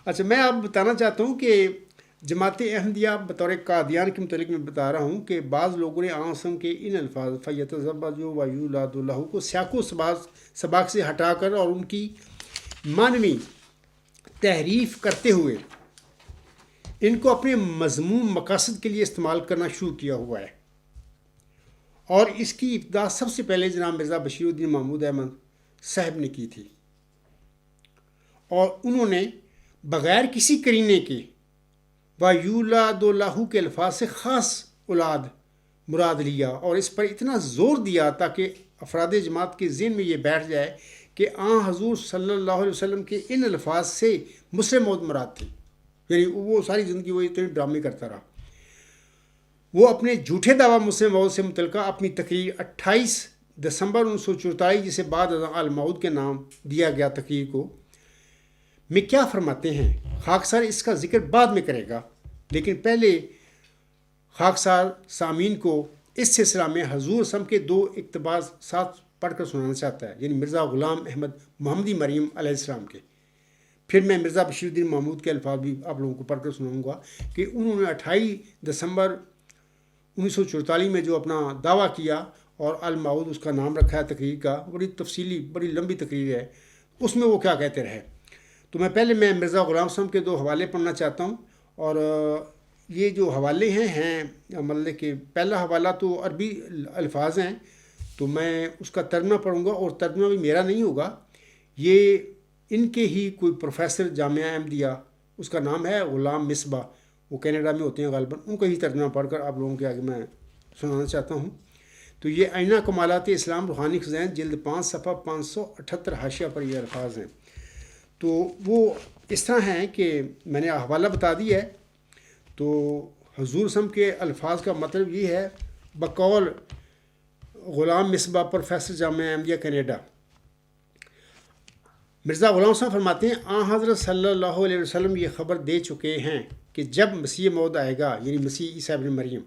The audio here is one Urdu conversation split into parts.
اچھا، میں آپ بتانا چاہتا ہوں کہ جماعت احمدیہ بطور قادیان کے متعلق میں بتا رہا ہوں کہ بعض لوگوں نے آسم کے ان الفاظ فیتزبج و یولاد اللہ کو سیاق و سباق سے ہٹا کر اور ان کی معنوی تحریف کرتے ہوئے ان کو اپنے مذموم مقاصد کے لیے استعمال کرنا شروع کیا ہوا ہے، اور اس کی ابتدا سب سے پہلے جناب مرزا بشیر الدین محمود احمد صاحب نے کی تھی، اور انہوں نے بغیر کسی کرینے کے وَيُولَادُ لَهُ کے الفاظ سے خاص اولاد مراد لیا، اور اس پر اتنا زور دیا تاکہ افراد جماعت کے ذہن میں یہ بیٹھ جائے کہ حضور صلی اللہ علیہ وسلم کے ان الفاظ سے مسلم موت مراد تھی. یعنی وہ ساری زندگی وہ اتنے ڈرامے کرتا رہا. وہ اپنے جھوٹے دعویٰ مسلم موت سے متعلقہ اپنی تقریر 28 دسمبر 1944 جسے بعد ازاں الموعود کے نام دیا گیا تقریر کو میں کیا فرماتے ہیں. خاکسار اس کا ذکر بعد میں کرے گا، لیکن پہلے خاکسار سامعین کو اس سلسلہ میں حضور سم کے 2 اقتباس ساتھ پڑھ کر سنانا چاہتا ہے، یعنی مرزا غلام احمد محمدی مریم علیہ السلام کے. پھر میں مرزا بشیر الدین محمود کے الفاظ بھی آپ لوگوں کو پڑھ کر سناؤں گا کہ انہوں نے 28 دسمبر 1944 میں جو اپنا دعویٰ کیا اور الموعود اس کا نام رکھا ہے تقریر کا، بڑی تفصیلی بڑی لمبی تقریر ہے، اس میں وہ کیا کہتے رہے. تو پہلے میں مرزا غلام صاحب کے 2 حوالے پڑھنا چاہتا ہوں، اور یہ جو حوالے ہیں مطلب کہ پہلا حوالہ تو عربی الفاظ ہیں، تو میں اس کا ترجمہ پڑھوں گا، اور ترجمہ بھی میرا نہیں ہوگا، یہ ان کے ہی کوئی پروفیسر جامعہ احمدیہ، اس کا نام ہے غلام مصباح، وہ کینیڈا میں ہوتے ہیں غالباً، ان کا ہی ترجمہ پڑھ کر آپ لوگوں کے آگے میں سنانا چاہتا ہوں. تو یہ آئینہ کمالات اسلام روحانی خزائن جلد 5 صفحہ 578 حاشیہ پر یہ الفاظ ہیں. تو وہ اس طرح ہیں کہ میں نے حوالہ بتا دیا ہے. تو حضور سم کے الفاظ کا مطلب یہ ہے بقول غلام مصباح پروفیسر جامعہ احمدیہ کینیڈا. مرزا غلام صاحب فرماتے ہیں حضرت صلی اللہ علیہ وسلم یہ خبر دے چکے ہیں کہ جب مسیح موعود آئے گا، یعنی مسیح عیسیٰ ابن مریم،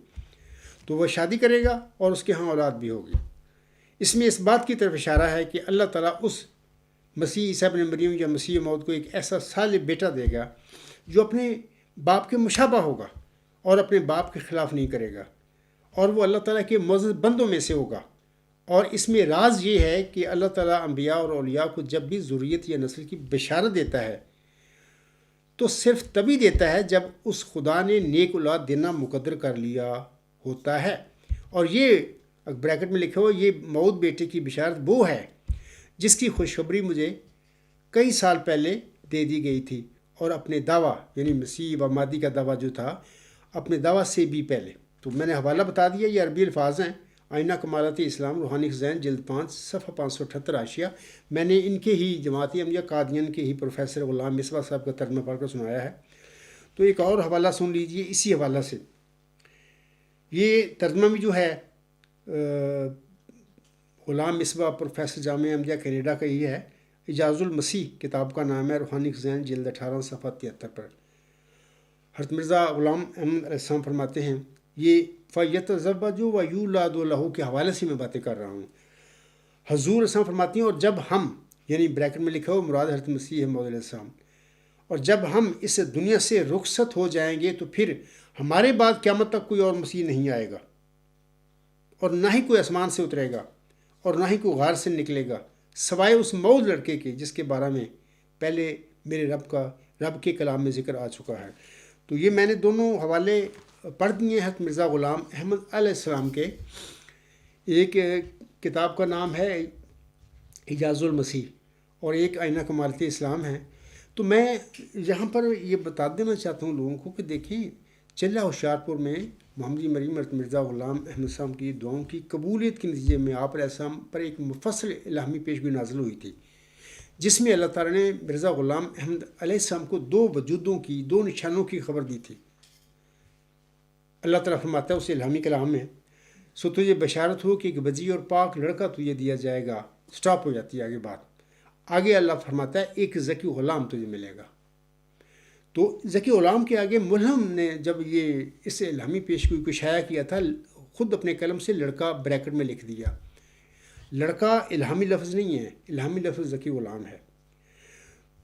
تو وہ شادی کرے گا اور اس کے ہاں اولاد بھی ہوگی. اس میں اس بات کی طرف اشارہ ہے کہ اللہ تعالیٰ اس مسیح عیسیٰ ابن مریم یا مسیح موعود کو ایک ایسا صالح بیٹا دے گا جو اپنے باپ کے مشابہ ہوگا اور اپنے باپ کے خلاف نہیں کرے گا، اور وہ اللہ تعالیٰ کے معزز بندوں میں سے ہوگا. اور اس میں راز یہ ہے کہ اللہ تعالیٰ انبیاء اور اولیاء کو جب بھی ذریت یا نسل کی بشارت دیتا ہے تو صرف تبھی دیتا ہے جب اس خدا نے نیک اولاد دینا مقدر کر لیا ہوتا ہے. اور یہ بریکٹ میں لکھا ہوا یہ موعود بیٹے کی بشارت وہ ہے جس کی خوشخبری مجھے کئی سال پہلے دے دی گئی تھی، اور اپنے دعویٰ یعنی مسیح و مادی کا دعویٰ جو تھا اپنے دعویٰ سے بھی پہلے. تو میں نے حوالہ بتا دیا، یہ عربی الفاظ ہیں، آئینہ کمالات اسلام روحانی خزائن جلد 5 صفحہ 578 حاشیہ. میں نے ان کے ہی جماعت احمدیہ قادیان کے ہی پروفیسر غلام مصباح صاحب کا ترجمہ پڑھ کر سنایا ہے. تو ایک اور حوالہ سن لیجئے اسی حوالہ سے. یہ ترجمہ بھی جو ہے غلام مصباح پروفیسر جامعہ احمدیہ کینیڈا کا ہی ہے. اعجاز المسیح کتاب کا نام ہے، روحانی خزائن جلد 18 صفحہ 73 پر. حضرت مرزا غلام احمد علیہ السلام فرماتے ہیں یہ فیتزوج و یولاد لہ کے حوالے سے میں باتیں کر رہا ہوں. حضور السلام فرماتی ہیں اور جب ہم، یعنی بریکٹ میں لکھا ہو مراد حضرت مسیح موعود علیہ السلام، اور جب ہم اس دنیا سے رخصت ہو جائیں گے تو پھر ہمارے بعد قیامت تک کوئی اور مسیح نہیں آئے گا، اور نہ ہی کوئی آسمان سے اترے گا، اور نہ ہی کوئی غار سے نکلے گا، سوائے اس موعود لڑکے کے جس کے بارے میں پہلے میرے رب کے کلام میں ذکر آ چکا ہے. تو یہ میں نے دونوں حوالے پڑھ دیے حضرت مرزا غلام احمد علیہ السلام کے. ایک کتاب کا نام ہے اعجاز المسیح اور ایک آئینہ کمالات اسلام ہے. تو میں یہاں پر یہ بتا دینا چاہتا ہوں لوگوں کو کہ دیکھیں چلہ ہوشیارپور میں محمدی مریم حضرت مرزا غلام احمد السلام کی دعاؤں کی قبولیت کے نتیجے میں آپ علیہ السلام پر ایک مفصل الہامی پیشگوئی نازل ہوئی تھی، جس میں اللہ تعالیٰ نے مرزا غلام احمد علیہ السلام کو 2 وجودوں کی 2 نشانوں کی خبر دی تھی. اللہ تعالیٰ فرماتا ہے اس الہامی کلام میں سو تجھے بشارت ہو کہ ایک وجیع اور پاک لڑکا تجھے دیا جائے گا. سٹاپ ہو جاتی ہے آگے بات. آگے اللہ فرماتا ہے ایک ذکی غلام تجھے ملے گا. تو ذکی غلام کے آگے ملہم نے جب یہ اس الہامی پیشگوئی کو شائع کیا تھا خود اپنے قلم سے لڑکا بریکٹ میں لکھ دیا. لڑکا الہامی لفظ نہیں ہے، الہامی لفظ ذکی غلام ہے.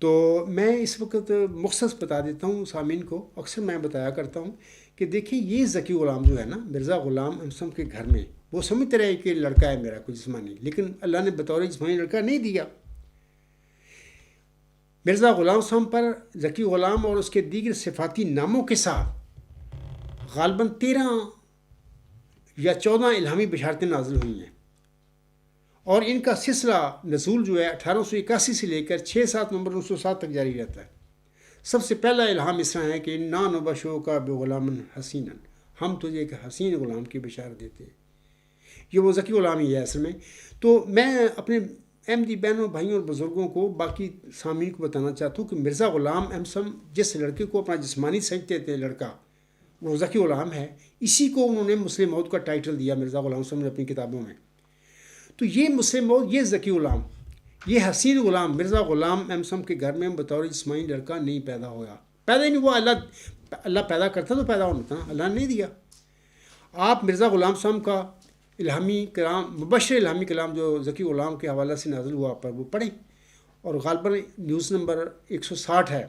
تو میں اس وقت مختص بتا دیتا ہوں سامعین کو، اکثر میں بتایا کرتا ہوں کہ دیکھیں یہ ذکی غلام جو ہے نا، مرزا غلام امسم کے گھر میں وہ سمجھتے رہے کہ لڑکا ہے میرا کوئی جسمانی، لیکن اللہ نے بطور جسمانی لڑکا نہیں دیا۔ مرزا غلام صاحب پر ذکی غلام اور اس کے دیگر صفاتی ناموں کے ساتھ غالباً 13 یا 14 الہامی بشارتیں نازل ہوئی ہیں، اور ان کا سلسلہ نزول جو ہے 1881 سے لے کر 6-7 نومبر 1907 تک جاری رہتا ہے۔ سب سے پہلا الہام اس طرح ہے کہ انا نبشرک کا بغلام حسینا، ہم تجھے ایک حسین غلام کی بشارت دیتے ہیں۔ یہ وہ ذکی غلام ہی ہے اصل میں۔ تو میں اپنے احمدی بہنوں، بھائیوں اور بزرگوں کو، باقی سامعین کو بتانا چاہتا ہوں کہ مرزا غلام امسم جس لڑکے کو اپنا جسمانی سمجھتے تھے لڑکا، وہ ذکی غلام ہے۔ اسی کو انہوں نے مسلم موعود کا ٹائٹل دیا مرزا غلام امسم نے اپنی کتابوں میں۔ تو یہ مسلم موعود، یہ ذکی غلام، یہ حسین غلام مرزا غلام امسم کے گھر میں بطور جسمانی لڑکا نہیں پیدا ہوا، پیدا ہی نہیں ہوا۔ اللہ پیدا کرتا تو پیدا ہونا تھا، اللہ نے نہیں دیا۔ آپ مرزا غلام صاحب کا الہامی کلام، مبشر الہامی کلام جو ذکی غلام کے حوالہ سے نازل ہوا پر وہ پڑھیں، اور غالباً نیوز نمبر 160 ہے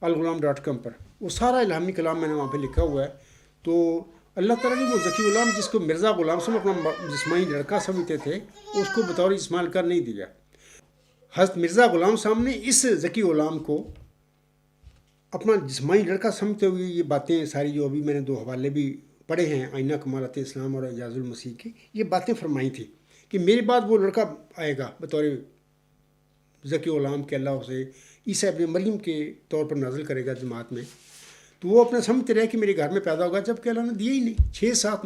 alghulam.com پر، وہ سارا الہامی کلام میں نے وہاں پہ لکھا ہوا ہے۔ تو اللہ تعالیٰ نے وہ ذکی غلام جس کو مرزا غلام صاحب اپنا جسمانی لڑکا سمجھتے تھے، اس کو بطور جسمانی لڑکا نہیں دیا۔ حضرت مرزا غلام صاحب نے اس ذکی غلام کو اپنا جسمانی لڑکا سمجھتے ہوئے یہ باتیں ساری جو ابھی میں نے 2 حوالے بھی پڑھے ہیں، آئینہ کمالات اسلام اور اعجاز المسیح کی، یہ باتیں فرمائی تھیں کہ میرے بعد وہ لڑکا آئے گا بطور ذکی غلام کے اللہ اسے عیسیٰ ابن مریم کے طور پر نازل کرے گا جماعت میں۔ تو وہ اپنا سمجھتے رہے کہ میرے گھر میں پیدا ہوگا، جب کہ اللہ نے دیا ہی نہیں۔ 6-7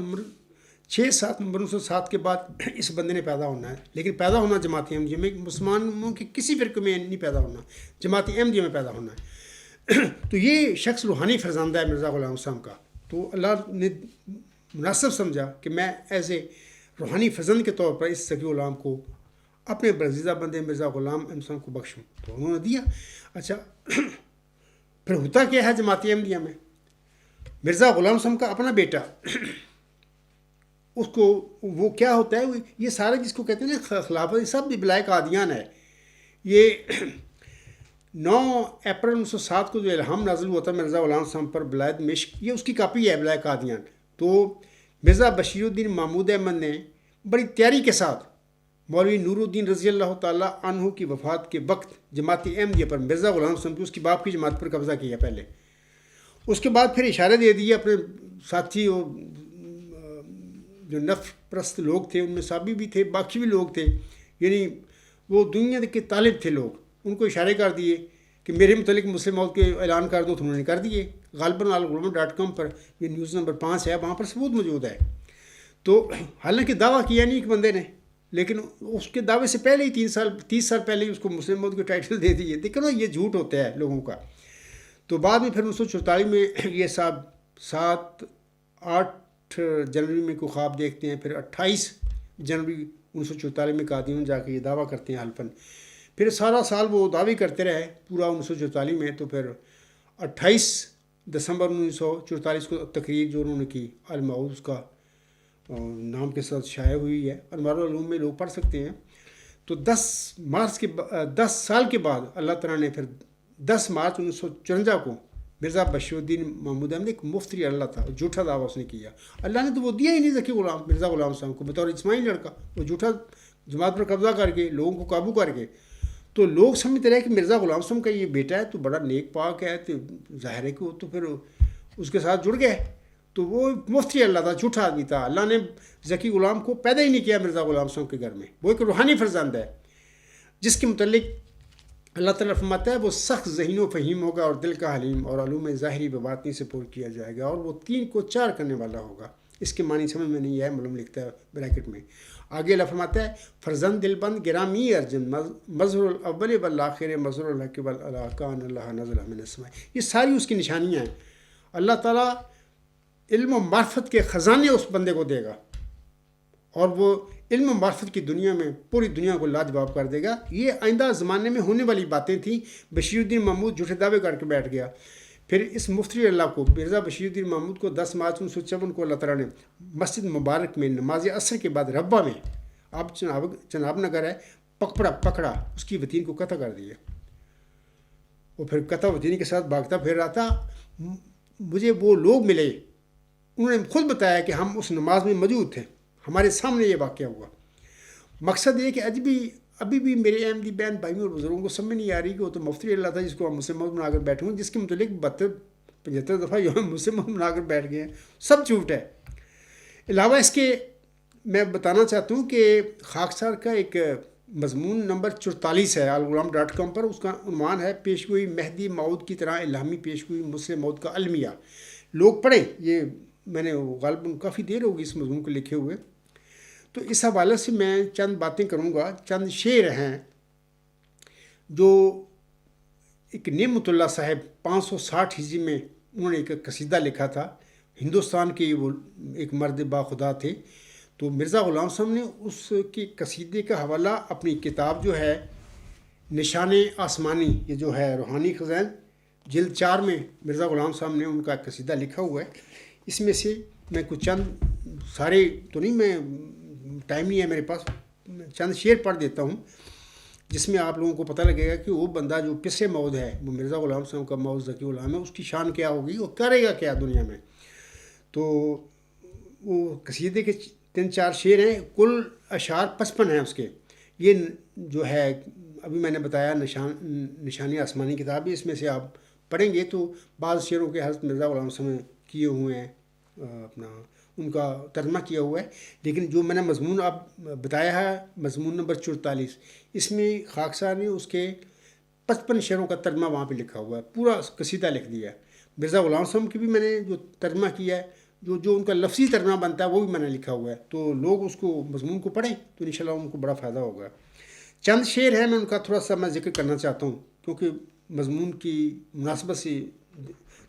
نومبر 1907 کے بعد اس بندے نے پیدا ہونا ہے، لیکن پیدا ہونا جماعت احمدیہ میں، مسلمانوں کے کسی فرقے میں نہیں پیدا ہونا، جماعت احمدیہ میں پیدا ہونا ہے۔ تو یہ شخص روحانی فرزندہ ہے مرزا غلام صاحب کا۔ تو اللہ نے مناسب سمجھا کہ میں ایز اے روحانی فرزند کے طور پر اس ذکی غلام کو اپنے برگزیدہ بندے مرزا غلام امسم کو بخشوں، تو انہوں نے دیا۔ اچھا پھر ہوتا کیا ہے جماعت احمدیہ میں؟ مرزا غلام صاحب کا اپنا بیٹا، اس کو وہ کیا ہوتا ہے، یہ سارا جس کو کہتے ہیں نا خلافت، سب بلائے قادیان ہے۔ یہ 9 اپریل 1907 کو جو الہام نازل ہوا تھا مرزا غلام صاحب پر بلائے دمشق، یہ اس کی کاپی ہے بلائے قادیان۔ تو مرزا بشیر الدین محمود احمد نے بڑی تیاری کے ساتھ مولوی نور الدین رضی اللہ تعالیٰ عنہ کی وفات کے وقت جماعت احمدیہ پر مرزا غلام صاحب کی، اس کی باپ کی جماعت پر قبضہ کیا پہلے، اس کے بعد پھر اشارے دے دیے اپنے ساتھی جو نفس پرست لوگ تھے، ان میں صحابی بھی تھے، باقی بھی لوگ تھے، یعنی وہ دنیا کے طالب تھے لوگ، ان کو اشارے کر دیے کہ میرے متعلق مسلم موعود کے اعلان کر دو، تو انہوں نے کر دیے۔ غالباً alghulam.com پر یہ نیوز نمبر 5 ہے، وہاں پر ثبوت موجود ہے۔ تو حالانکہ دعویٰ کیا نہیں ایک بندے نے، لیکن اس کے دعوے سے پہلے ہی 30 سال پہلے ہی اس کو مسلم موعود کے ٹائٹل دے دیے۔ دیکھو نا، یہ جھوٹ ہوتا ہے لوگوں کا۔ تو بعد میں پھر 1944 میں یہ صاحب 8 جنوری میں کوئی خواب دیکھتے ہیں، پھر 28 جنوری 1944 میں قادیان جا کے یہ دعویٰ کرتے ہیں حلفاً۔ پھر سارا سال وہ دعوی کرتے رہے پورا 1944 میں، تو پھر 28 دسمبر 1944 کو تقریر جو انہوں نے کی الموعود، اس کا نام کے ساتھ شائع ہوئی ہے، انوار العلوم میں لوگ پڑھ سکتے ہیں۔ تو 10 سال کے بعد اللہ تعالیٰ نے پھر 10 مارچ 1954 کو مرزا بشیر الدین محمود احمد، ایک مفتری اللہ تھا، جھوٹا دعویٰ اس نے کیا، اللہ نے تو وہ دیا ہی نہیں ذکی غلام مرزا غلام صاحب کو بطور اجتماعی لڑکا، وہ جھوٹا جماعت پر قبضہ کر کے لوگوں کو قابو کر کے۔ تو لوگ سمجھتے رہے کہ مرزا غلام صاحب کا یہ بیٹا ہے تو بڑا نیک پاک ہے، تو ظاہر ہے کہ وہ تو پھر اس کے ساتھ جڑ گئے۔ تو وہ مفتی اللہ تھا، جھوٹا آدمی تھا، اللہ نے ذکی غلام کو پیدا ہی نہیں کیا مرزا غلام صاحب کے گھر میں، وہ ایک روحانی فرزند ہے جس کے متعلق اللہ تعالیٰ فرماتا ہے وہ سخت ذہین و فہیم ہوگا اور دل کا حلیم، اور علوم ظاہری و باطنی سے پر کیا جائے گا، اور وہ 3 کو 4 کرنے والا ہوگا۔ اس کے معنی سمجھ میں نہیں ہے، معلوم لکھتا ہے بریکٹ میں۔ آگے اللہ فرماتا ہے فرزند دل بند گرامی ارجن مظہر الاول والآخر مظہر الحق والکان اللہ نزل من السماء، یہ ساری اس کی نشانیاں ہیں۔ اللہ تعالیٰ علم و معرفت کے خزانے اس بندے کو دے گا، اور وہ علم و معرفت کی دنیا میں پوری دنیا کو لاجواب کر دے گا۔ یہ آئندہ زمانے میں ہونے والی باتیں تھیں۔ بشیر الدین محمود جھوٹے دعوے کر کے بیٹھ گیا۔ پھر اس مفتی اللہ کو، مرزا بشیر الدین محمود کو 10 مارچ 1954 کو اللہ تعالیٰ نے مسجد مبارک میں نماز عصر کے بعد ربہ میں، اب چناب نگر ہے، پکڑا اس کی وطین کو قتل کر دیا۔ وہ پھر قطع وطنی کے ساتھ بھاگتا پھر رہا تھا. مجھے وہ لوگ ملے، انہوں نے خود بتایا کہ ہم اس نماز میں موجود تھے، ہمارے سامنے یہ واقعہ ہوا. مقصد یہ کہ ابھی بھی میرے احمدی بہن بھائیوں اور بزرگوں کو سمجھ نہیں آ رہی کہ وہ تو مفتی اللہ تھا جس کو ہم مسلم بنا کر بیٹھے ہوئے، جس کے متعلق 75 دفعہ جو ہم مسلم بنا کر بیٹھ گئے ہیں، سب جھوٹ ہے. علاوہ اس کے میں بتانا چاہتا ہوں کہ خاکسار کا ایک مضمون نمبر 44 ہے alghulam.com پر. اس کا عنوان ہے پیشگوئی مہدی موعود کی طرح الہامی پیشگوئی مسلم موعود کا المیہ. لوگ پڑھیں، یہ میں نے غالباً کافی دیر ہوگی اس مضمون کو لکھے ہوئے. تو اس حوالے سے میں چند باتیں کروں گا. چند شعر ہیں جو ایک نعمت اللہ صاحب 560 ہجری میں انہوں نے ایک قصیدہ لکھا تھا. ہندوستان کے وہ ایک مرد با خدا تھے. تو مرزا غلام صاحب نے اس کے قصیدے کا حوالہ اپنی کتاب جو ہے نشان آسمانی، یہ جو ہے روحانی خزائن، جلد 4 میں مرزا غلام صاحب نے ان کا قصیدہ لکھا ہوا ہے. اس میں سے میں کچھ چند، سارے تو نہیں، میں ٹائم نہیں ہے میرے پاس، چند شعر پڑھ دیتا ہوں جس میں آپ لوگوں کو پتہ لگے گا کہ وہ بندہ جو پسے موعود ہے، وہ مرزا غلام صاحب کا موعود ذکی غلام ہے، اس کی شان کیا ہوگی، وہ کرے گا کیا دنیا میں. تو وہ قصیدے کے 3-4 شعر ہیں، کل اشعار 55 ہیں اس کے. یہ جو ہے ابھی میں نے بتایا نشانی آسمانی کتاب ہے، اس میں سے آپ پڑھیں گے تو بعض شعروں کے حضرت مرزا غلام صاحب نے کیے ہوئے ہیں، اپنا ان کا ترجمہ کیا ہوا ہے. لیکن جو میں نے مضمون اب بتایا ہے مضمون نمبر 44، اس میں خاکسار نے اس کے 55 شعروں کا ترجمہ وہاں پہ لکھا ہوا ہے، پورا قصیدہ لکھ دیا ہے. مرزا غلام صاحب کی بھی میں نے جو ترجمہ کیا ہے، جو ان کا لفظی ترجمہ بنتا ہے وہ بھی میں نے لکھا ہوا ہے. تو لوگ اس کو مضمون کو پڑھیں تو انشاءاللہ ان کو بڑا فائدہ ہوگا. چند شعر ہیں، میں ان کا تھوڑا سا میں ذکر کرنا چاہتا ہوں کیونکہ مضمون کی مناسبت سے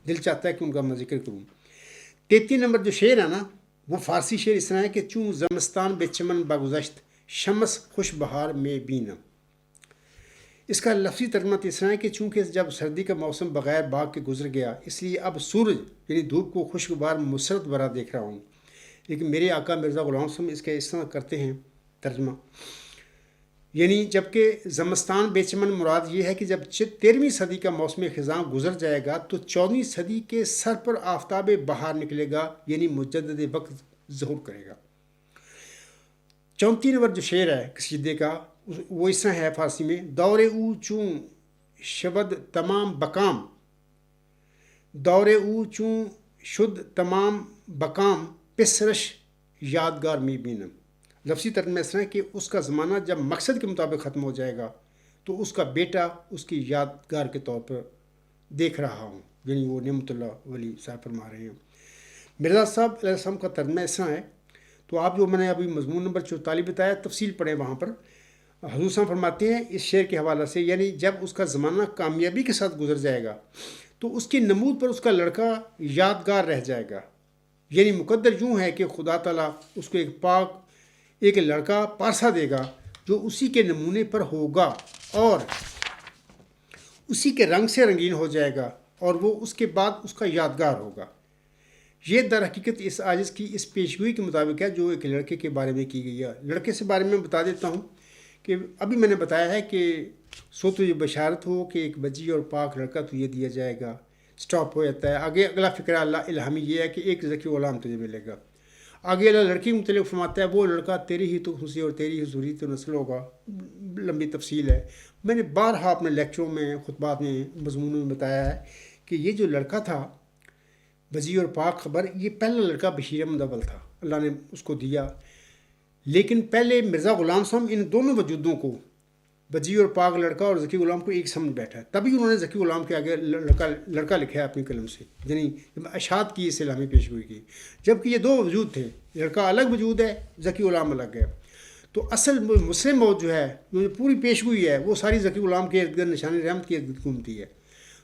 دل چاہتا ہے کہ ان کا میں ذکر کروں. 33 نمبر جو شعر ہے نا، وہ فارسی شعر اس طرح ہے کہ چوں زمستان بے چمن بگذشت شمس خوش بہار میں بینم. اس کا لفظی ترجمہ اس طرح ہے کہ چونکہ جب سردی کا موسم بغیر باغ کے گزر گیا، اس لیے اب سورج یعنی دھوپ کو خوشگوار مسرت بھرا دیکھ رہا ہوں. لیکن میرے آقا مرزا غلام صاحب اس کا اس طرح کرتے ہیں ترجمہ، یعنی جبکہ زمستان بے چمن مراد یہ ہے کہ جب 13ویں صدی کا موسم خزاں گزر جائے گا تو 14ویں صدی کے سر پر آفتاب بہار نکلے گا، یعنی مجدد وقت ظہور کرے گا. 34 نمبر جو شعر ہے قصیدے کا وہ اس طرح ہے فارسی میں: دور او چوں شود تمام بکام، دور او چوں شد تمام بکام پسرش یادگار می بینم. لفظی ترجمہ اس طرح کہ اس کا زمانہ جب مقصد کے مطابق ختم ہو جائے گا تو اس کا بیٹا اس کی یادگار کے طور پر دیکھ رہا ہوں، یعنی وہ نعمت اللہ ولی صاحب فرما رہے ہیں. مرزا صاحب علیہ السلام کا ترجمہ اس طرح ہے. تو آپ جو میں نے ابھی مضمون نمبر 44 بتایا، تفصیل پڑھیں وہاں پر. حضور صاحب فرماتے ہیں اس شعر کے حوالہ سے، یعنی جب اس کا زمانہ کامیابی کے ساتھ گزر جائے گا تو اس کی نمود پر اس کا لڑکا یادگار رہ جائے گا. یعنی مقدر یوں ہے کہ خدا تعالیٰ اس کو ایک لڑکا پارسا دے گا جو اسی کے نمونے پر ہوگا اور اسی کے رنگ سے رنگین ہو جائے گا، اور وہ اس کے بعد اس کا یادگار ہوگا. یہ در حقیقت اس عاجز کی اس پیشگوئی کے مطابق ہے جو ایک لڑکے کے بارے میں کی گئی ہے. لڑکے سے بارے میں بتا دیتا ہوں کہ ابھی میں نے بتایا ہے کہ سو تجھے بشارت ہو کہ ایک بجی اور پاک لڑکا تجھے دیا جائے گا. سٹاپ ہو جاتا ہے. آگے اگلا فکرہ اللہ الہامی یہ ہے کہ ایک ذکی غلام تجھے ملے گا. آگے اللہ لڑکی متعلق فرماتا ہے وہ لڑکا تیری ہی تو خوشی اور تیری ہی ضروری تو نسل ہوگا. لمبی تفصیل ہے. میں نے بارہا اپنے لیکچروں میں خطبات میں مضمونوں میں بتایا ہے کہ یہ جو لڑکا تھا بجی اور پاک خبر، یہ پہلا لڑکا بشیر احمد اول تھا، اللہ نے اس کو دیا. لیکن پہلے مرزا غلام صاحب ان دونوں وجودوں کو، بجی اور پاک لڑکا اور ذکی غلام کو ایک سمجھ بیٹھا ہے. تبھی انہوں نے ذکی غلام کے آگے لڑکا لکھا ہے اپنی قلم سے، یعنی اشاعت کی اس الہامی پیشگوئی کی. جبکہ یہ دو وجود تھے، لڑکا الگ وجود ہے، ذکی غلام الگ ہے. تو اصل مسلم موت جو ہے، جو پوری پیشگوئی ہے، وہ ساری ذکی غلام کے ارد گرد نشان رحمت کے ارد گرد گھومتی ہے.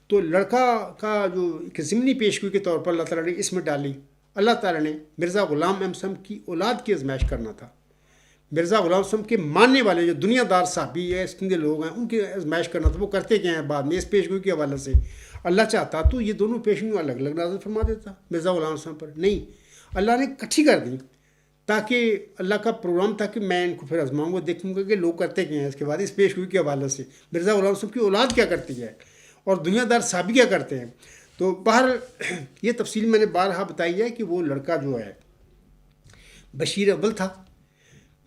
تو لڑکا کا جو ایک ضمنی پیشگوئی کے طور پر اللہ تعالیٰ نے اس میں ڈالی. اللہ تعالیٰ نے مرزا غلام احمد صاحب کی اولاد کی آزمائش کرنا تھا. مرزا غلام صاحب کے ماننے والے جو دنیا دار صحابی ہے، سندے لوگ ہیں، ان کی آزمائش کرنا تھا. وہ کرتے کیا ہیں بعد میں اس پیشگوئی کے حوالے سے. اللہ چاہتا تو یہ دونوں پیشگوئیں الگ الگ نازل فرما دیتا مرزا غلام صاحب پر. نہیں، اللہ نے اکٹھی کر دی تاکہ اللہ کا پروگرام تھا کہ میں ان کو پھر آزماؤں گا، دیکھوں گا کہ لوگ کرتے کیا ہیں. اس کے بعد اس پیشگوئی کے حوالے سے مرزا غلام صاحب کی اولاد کیا کرتی ہے، اور دنیا دار سابقہ کرتے ہیں. تو باہر یہ تفصیل میں نے بارہا بتائی ہے کہ وہ لڑکا جو ہے بشیر اول تھا.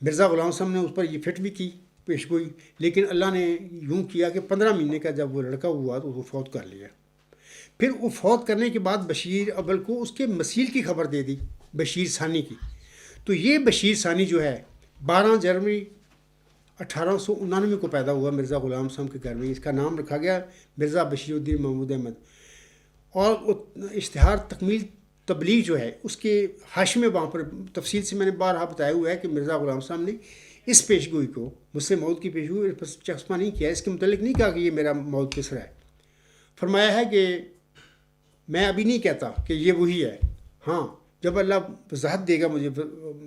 مرزا غلام صاحب نے اس پر یہ فٹ بھی کی پیش گوئی، لیکن اللہ نے یوں کیا کہ 15 مہینے کا جب وہ لڑکا ہوا تو وہ فوت کر لیا. پھر وہ فوت کرنے کے بعد بشیر اول کو اس کے مسیل کی خبر دے دی، بشیر ثانی کی. تو یہ بشیر ثانی جو ہے 12 جنوری 1899 کو پیدا ہوا مرزا غلام صاحب کے گھر میں. اس کا نام رکھا گیا مرزا بشیر الدین محمود احمد. اور اشتہار تکمیل تبلیغ جو ہے اس کے حاشیے میں وہاں پر تفصیل سے میں نے بارہا بتایا ہوا ہے کہ مرزا غلام صاحب نے اس پیش گوئی کو، مجھ سے موت کی پیش گوئی پر چسپاں نہیں کیا، اس کے متعلق نہیں کہا کہ یہ میرا موت کس طرح ہے. فرمایا ہے کہ میں ابھی نہیں کہتا کہ یہ وہی ہے، ہاں جب اللہ وضاحت دے گا مجھے،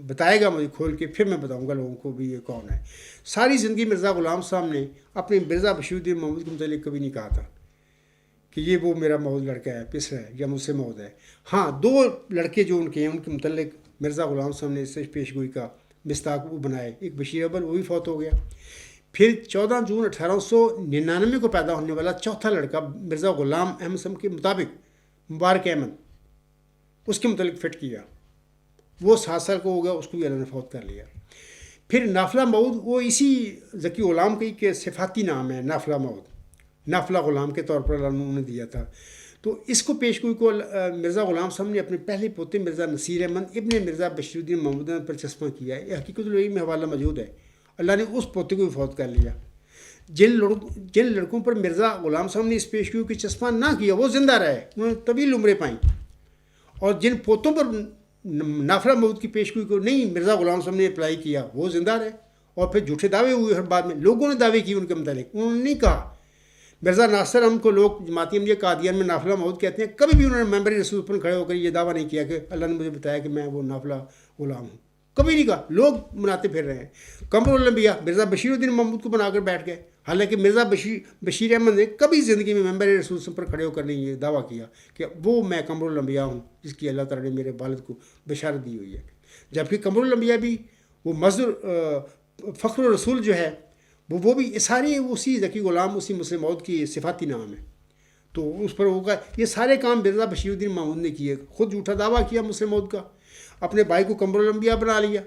بتائے گا مجھے کھول کے، پھر میں بتاؤں گا لوگوں کو بھی یہ کون ہے. ساری زندگی مرزا غلام صاحب نے اپنے مرزا بشیر الدین محمود کے متعلق کبھی نہیں کہا تھا کہ یہ وہ میرا محمود لڑکا ہے، پسرا ہے یا مجھ سے محمود ہے. ہاں 2 لڑکے جو ان کے ہیں ان کے متعلق مرزا غلام صاحب نے اس پیش گوئی کا مصداق وہ بنائے. ایک بشیر اول، وہ بھی فوت ہو گیا. پھر 14 جون 1899 کو پیدا ہونے والا چوتھا لڑکا مرزا غلام احمد صاحب کے مطابق مبارک احمد، اس کے متعلق فٹ کیا. وہ 7 سال کو ہو گیا، اس کو بھی اللہ نے فوت کر لیا. پھر نافلہ مود، وہ اسی ذکی غلام کی کہ صفاتی نام ہے نافلہ مود، نافلہ غلام کے طور پر اللہ نے انہوں نے دیا تھا. تو اس کو پیش گوئی کو مرزا غلام صاحب نے اپنے پہلے پوتے مرزا نصیر احمد ابن مرزا بشیر الدین محمود احمد پر چسپاں کیا ہے. یہ حقیقت الوحی میں حوالہ موجود ہے. اللہ نے اس پوتے کو بھی فوت کر لیا. جن لڑکوں پر مرزا غلام صاحب نے اس پیش گوئی کی چسپاں نہ کیا وہ زندہ رہے، انہوں نے طویل عمریں پائیں. اور جن پوتوں پر نافلہ مود کی پیش گوئی کو نہیں مرزا غلام صاحب نے اپلائی کیا وہ زندہ رہے. اور پھر جھوٹے دعوے ہوئے، ہر بعد میں لوگوں نے دعوے کیے ان کے متعلق، انہوں نے نہیں کہا. مرزا ناصر ہم کو لوگ جماعتی احمدیہ قادیان میں نافلہ مود کہتے ہیں، کبھی بھی انہوں نے ممبر رسول پر کھڑے ہو کر یہ دعویٰ نہیں کیا کہ اللہ نے مجھے بتایا کہ میں وہ نافلہ غلام ہوں. کبھی نہیں کہا. لوگ مناتے پھر رہے ہیں. قمر الانبیاء مرزا بشیر الدین محمود کو بنا کر بیٹھ گئے، حالانکہ مرزا بشیر احمد نے کبھی زندگی میں ممبر رسول پر کھڑے ہو کر نہیں یہ دعویٰ کیا کہ وہ میں قمر الانبیاء ہوں جس کی اللہ تعالیٰ نے میرے والد کو بشارت دی ہوئی ہے. جبکہ قمر الانبیاء بھی وہ مصدر فخر الرسول جو ہے وہ بھی سارے اسی ذکی غلام، اسی مسلم موعود کی صفاتی نام ہے. تو اس پر ہوگا یہ سارے کام مرزا بشیر الدین محمود نے کیے. خود جھوٹا دعویٰ کیا مسلم موعود کا، اپنے بھائی کو قمر الانبیاء بنا لیا،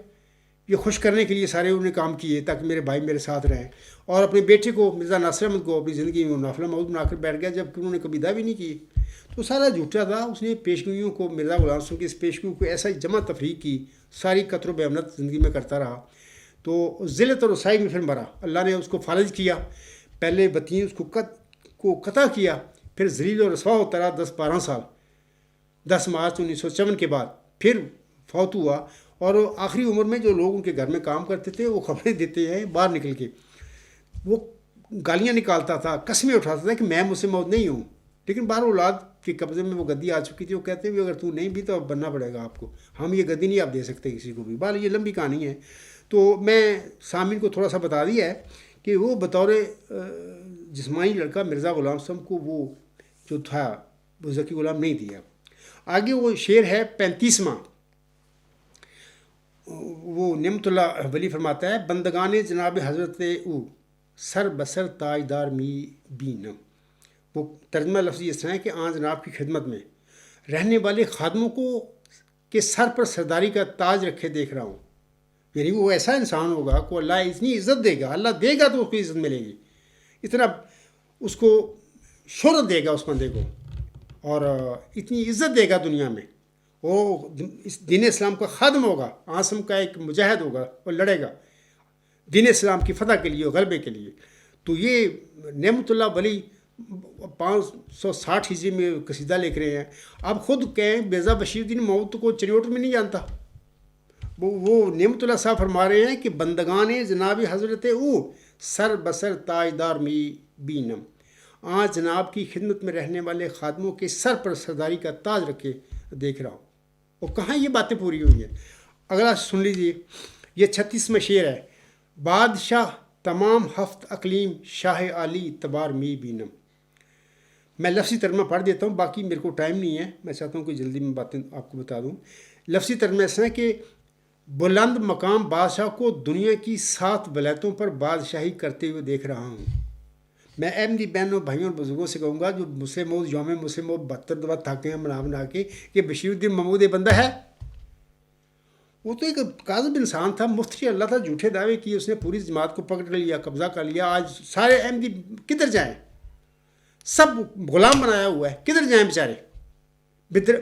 یہ خوش کرنے کے لیے سارے انہوں نے کام کیے تاکہ میرے بھائی میرے ساتھ رہیں. اور اپنے بیٹے کو مرزا ناصر احمد کو اپنی زندگی میں نافلہ موعود بنا کر بیٹھ گیا جبکہ انہوں نے کبھی دعوی نہیں کی. تو سارا جھوٹا تھا. اس نے پیشگوئیوں کو، مرزا غلام صاحب کی اس پیشگوئی کو ایسا ہی جمع تفریق کی، ساری قطر و بیمنت زندگی میں کرتا رہا. تو ذلت اور رسائی میں پھر مرا. اللہ نے اس کو فالج کیا، پہلے بتین اس کو قطع کیا، پھر ذلیل و رسوا ہوتا رہا 10-12 سال. 10 مارچ 1954 کے بعد پھر فوت ہوا. اور آخری عمر میں جو لوگ ان کے گھر میں کام کرتے تھے وہ خبریں دیتے ہیں باہر نکل کے، وہ گالیاں نکالتا تھا، قسمیں اٹھاتا تھا کہ میں مسلم موعود نہیں ہوں. لیکن باہر اولاد کے قبضے میں وہ گدی آ چکی تھی. وہ کہتے ہیں اگر تو نہیں بھی تو اب بننا پڑے گا آپ کو، ہم یہ گدی نہیں آپ دے سکتے کسی کو بھی. باہر یہ لمبی کہانی ہے. تو میں سامعین کو تھوڑا سا بتا دیا ہے کہ وہ بطور جسمانی لڑکا مرزا غلام صاحب کو وہ جو تھا وہ ذکی غلام نہیں دیا. آگے وہ شعر ہے 35واں. وہ نعمت اللہ ولی فرماتا ہے، بندگان جناب حضرت او سر بسر تاجدار می بینم. وہ ترجمہ لفظی اس طرح ہے کہ آن جناب کی خدمت میں رہنے والے خادموں کو کے سر پر سرداری کا تاج رکھے دیکھ رہا ہوں. یعنی وہ ایسا انسان ہوگا کو اللہ اتنی عزت دے گا، اللہ دے گا تو اس کو عزت ملے گی، اتنا اس کو شہرت دے گا اس بندے کو، اور اتنی عزت دے گا دنیا میں. وہ اس دین اسلام کا خادم ہوگا، عاصم کا ایک مجاہد ہوگا اور لڑے گا دین اسلام کی فتح کے لیے اور غلبے کے لیے. تو یہ نعمت اللہ ولی 560 ہجری میں قصیدہ لکھ رہے ہیں. آپ خود کہیں مرزا بشیر الدین محمود کو چریوٹ میں نہیں جانتا. وہ نعمت اللہ صاحب فرما رہے ہیں کہ بندگان جناب حضرت او سر بسر تاجدار می بینم. آج جناب کی خدمت میں رہنے والے خادموں کے سر پر سرداری کا تاج رکھے دیکھ رہا ہوں. اور کہاں یہ باتیں پوری ہوئی ہیں؟ اگلا سن لیجیے. یہ 36واں شعر ہے. بادشاہ تمام ہفت اقلیم شاہ عالی تبار می بینم. میں لفظی ترجمہ پڑھ دیتا ہوں، باقی میرے کو ٹائم نہیں ہے، میں چاہتا ہوں کہ جلدی میں باتیں آپ کو بتا دوں. لفظی ترجمہ اس ہے کہ بلند مقام بادشاہ کو دنیا کی 7 ولایتوں پر بادشاہی کرتے ہوئے دیکھ رہا ہوں. میں احمدی بہنوں بھائیوں اور بزرگوں سے کہوں گا جو مسلم ہو یوم مسلم ہو 72 دفعہ تھاکے ہیں بنا کے کہ بشیر الدین محمود یہ بندہ ہے. وہ تو ایک کاذب انسان تھا, مفتری اللہ تھا, جھوٹے دعوے کیے اس نے, پوری جماعت کو پکڑ لیا, قبضہ کر لیا. آج سارے احمدی کدھر جائیں؟ سب غلام بنایا ہوا ہے, کدھر جائیں بیچارے؟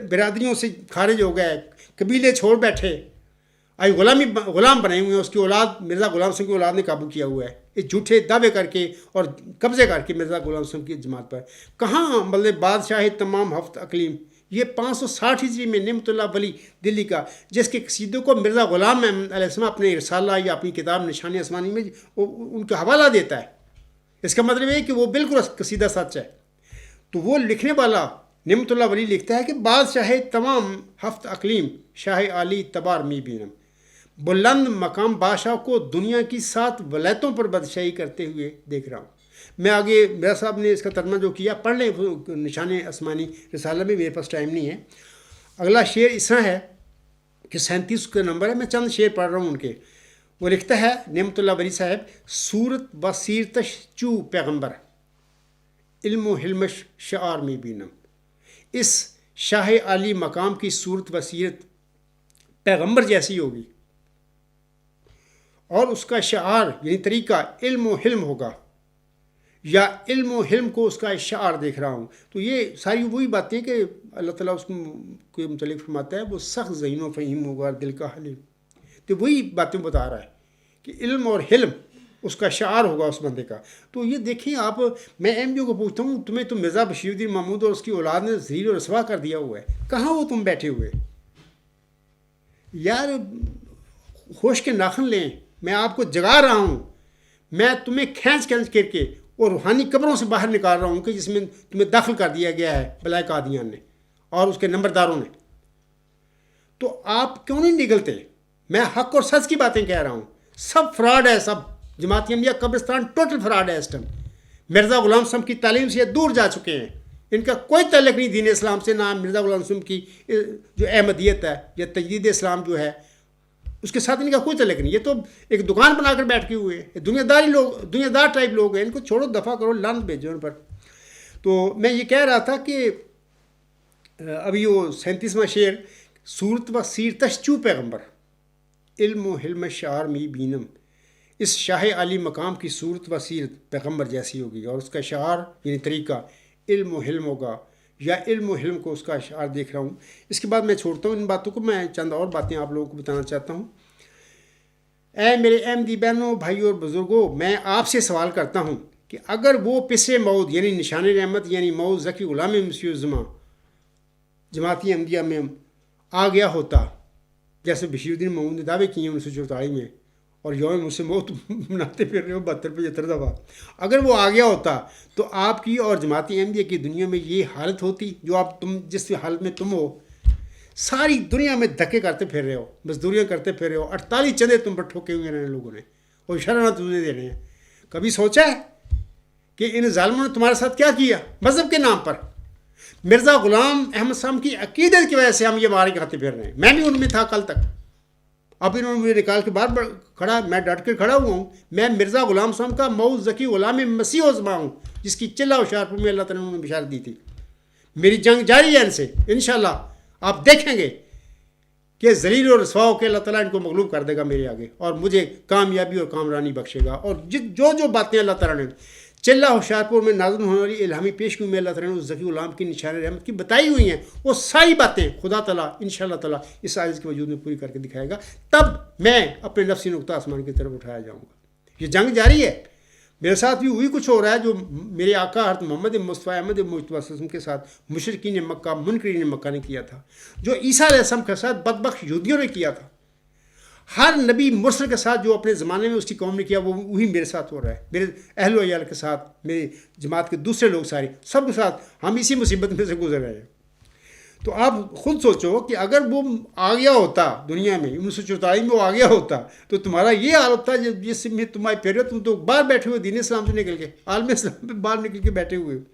برادریوں سے خارج ہو گئے, قبیلے چھوڑ بیٹھے, آج غلام بنے ہوئے ہیں. اس کی اولاد مرزا غلام سنگھ کی اولاد نے قابو کیا ہوا ہے یہ جھوٹے دعوے کر کے اور قبضے کر کے مرزا غلام سنگھ کی جماعت پر. کہاں مطلب بادشاہ تمام ہفت اقلیم, یہ 560 ہجری میں نعمت اللہ ولی دلی کا, جس کے قصیدوں کو مرزا غلام احمد علیہ السلام اپنے رسالہ یا اپنی کتاب نشان آسمانی میں ان کا حوالہ دیتا ہے. اس کا مطلب یہ ہے کہ وہ بالکل قصیدہ سچ ہے. تو وہ لکھنے والا نعمت اللہ ولی لکھتا ہے کہ بادشاہ تمام ہفت اقلیم شاہ علی تبار می بینم, بلند مقام بادشاہ کو دنیا کی 7 ولایتوں پر بادشاہی کرتے ہوئے دیکھ رہا ہوں. میں آگے میرا صاحب نے اس کا ترجمہ جو کیا پڑھ لیں نشان آسمانی رسالہ میں, میرے پاس ٹائم نہیں ہے. اگلا شعر اس طرح ہے کہ 37 کا نمبر ہے, میں چند شعر پڑھ رہا ہوں ان کے. وہ لکھتا ہے نعمت اللہ ولی صاحب, صورت و سیرتش چو پیغمبر علم و حلمش شعار میں بینم. اس شاہ عالی مقام کی صورت و سیرت پیغمبر جیسی ہوگی اور اس کا شعار یعنی طریقہ علم و حلم ہوگا, یا علم و حلم کو اس کا شعار دیکھ رہا ہوں. تو یہ ساری وہی باتیں کہ اللہ تعالیٰ اس کو متعلق فرماتا ہے وہ سخت ذہین و فہیم ہوگا دل کا حلیم. تو وہی باتیں بتا رہا ہے کہ علم اور حلم اس کا شعار ہوگا اس بندے کا. تو یہ دیکھیں آپ, میں ایم جو کو پوچھتا ہوں تمہیں تو مرزا بشیر الدین محمود اور اس کی اولاد نے ذلیل و رسوا کر دیا ہوا ہے, کہاں وہ تم بیٹھے ہوئے یار؟ ہوش کے ناخن لیں, میں آپ کو جگا رہا ہوں, میں تمہیں کھینچ کر کے اور روحانی قبروں سے باہر نکال رہا ہوں کہ جس میں تمہیں داخل کر دیا گیا ہے بلائے قادیان نے اور اس کے نمبرداروں نے. تو آپ کیوں نہیں نکلتے؟ میں حق اور سچ کی باتیں کہہ رہا ہوں. سب فراڈ ہے, سب جماعتی انبیاء قبرستان ٹوٹل فراڈ ہے اس ٹائم. مرزا غلام صاحب کی تعلیم سے دور جا چکے ہیں, ان کا کوئی تعلق نہیں دین اسلام سے, نہ مرزا غلام صاحب کی جو احمدیت ہے یا تجدید اسلام جو ہے اس کے ساتھ ان کا کوئی تعلق نہیں. یہ تو ایک دکان بنا کر بیٹھ کے ہوئے ہیں, دنیا دار ٹائپ لوگ ہیں, ان کو چھوڑو, دفع کرو, لعنت بھیجو ان پر. تو میں یہ کہہ رہا تھا کہ ابھی وہ 37واں شعر, صورت و سیرتش چو پیغمبر علم و حلم شعار می بینم. اس شاہ علی مقام کی صورت و سیرت پیغمبر جیسی ہوگی اور اس کا شعار یعنی طریقہ علم و حلم ہوگا, یا علم و حلم کو اس کا اشعار دیکھ رہا ہوں. اس کے بعد میں چھوڑتا ہوں ان باتوں کو, میں چند اور باتیں آپ لوگوں کو بتانا چاہتا ہوں. اے میرے احمدی بہنوں بھائیوں اور بزرگوں, میں آپ سے سوال کرتا ہوں کہ اگر وہ پسے موعود یعنی نشان رحمت یعنی موعود ذکی غلام مسیح الزماں جماعتی احمدیہ میں آ گیا ہوتا, جیسے بشیر الدین محمود نے دعوے کیے ہیں 1944 میں, اور یوم مسلم موت مناتے پھر رہے ہو 72-75 دفعہ, اگر وہ آ گیا ہوتا تو آپ کی اور جماعتی احمدیہ کی دنیا میں یہ حالت ہوتی جو تم جس حالت میں تم ہو. ساری دنیا میں دھکے کرتے پھر رہے ہو, مزدوریاں کرتے پھر رہے ہو, 48 چندے تم پر ٹھوکے ہوئے ہیں لوگوں نے, اور اشارہ تمہیں دے رہے ہیں. کبھی سوچا ہے کہ ان ظالموں نے تمہارے ساتھ کیا کیا مذہب کے نام پر؟ مرزا غلام احمد صاحب کی عقیدت کی وجہ سے ہم یہ مارے کھاتے پھر رہے ہیں. میں بھی ان میں تھا کل تک, اب انہوں نے مجھے نکال کے باہر کھڑا, میں ڈٹ کے کھڑا ہوا ہوں. میں مرزا غلام صاحب کا موعود ذکی غلام مسیح الزماں ہوں, جس کی چلہ و شارپور میں اللہ تعالیٰ نے بشارت دی تھی. میری جنگ جاری ہے ان سے, انشاءاللہ آپ دیکھیں گے کہ ذلیل و رسوا ہو کے اللہ تعالیٰ ان کو مغلوب کر دے گا میرے آگے, اور مجھے کامیابی اور کامرانی بخشے گا. اور جو باتیں اللہ تعالیٰ نے چلہ ہوشیارپور میں نازل ہونے والی الہامی پیشگی میں اللہ تعالیٰ نے اس ذکی غلام کی نشان رحمت کی بتائی ہوئی ہیں, وہ ساری باتیں خدا تعالیٰ انشاءاللہ تعالیٰ اس عاجز کے وجود میں پوری کر کے دکھائے گا. تب میں اپنے نفسی نقطہ آسمان کی طرف اٹھایا جاؤں گا. یہ جنگ جاری ہے, میرے ساتھ بھی وہی کچھ ہو رہا ہے جو میرے آقا حضرت محمد مصطفیٰ احمد مجتبیٰ صلی اللہ علیہ وسلم کے ساتھ مشرکین مکہ منکرین مکہ نے کیا تھا, جو عیسیٰ علیہ السلام کے ساتھ بدبخت یہودیوں نے کیا تھا. ہر نبی مرسل کے ساتھ جو اپنے زمانے میں اس کی قوم نے کیا وہ وہی میرے ساتھ ہو رہا ہے, میرے اہل و عیال کے ساتھ, میرے جماعت کے دوسرے لوگ سارے سب کے ساتھ ہم اسی مصیبت میں سے گزر رہے ہیں. تو آپ خود سوچو کہ اگر وہ آ گیا ہوتا دنیا میں 1944 میں, وہ آ گیا ہوتا تو تمہارا یہ حال ہوتا جس میں تمہارے پھر تم تو باہر بیٹھے ہوئے دین اسلام سے نکل کے, عالم اسلام پہ باہر نکل کے بیٹھے ہوئے.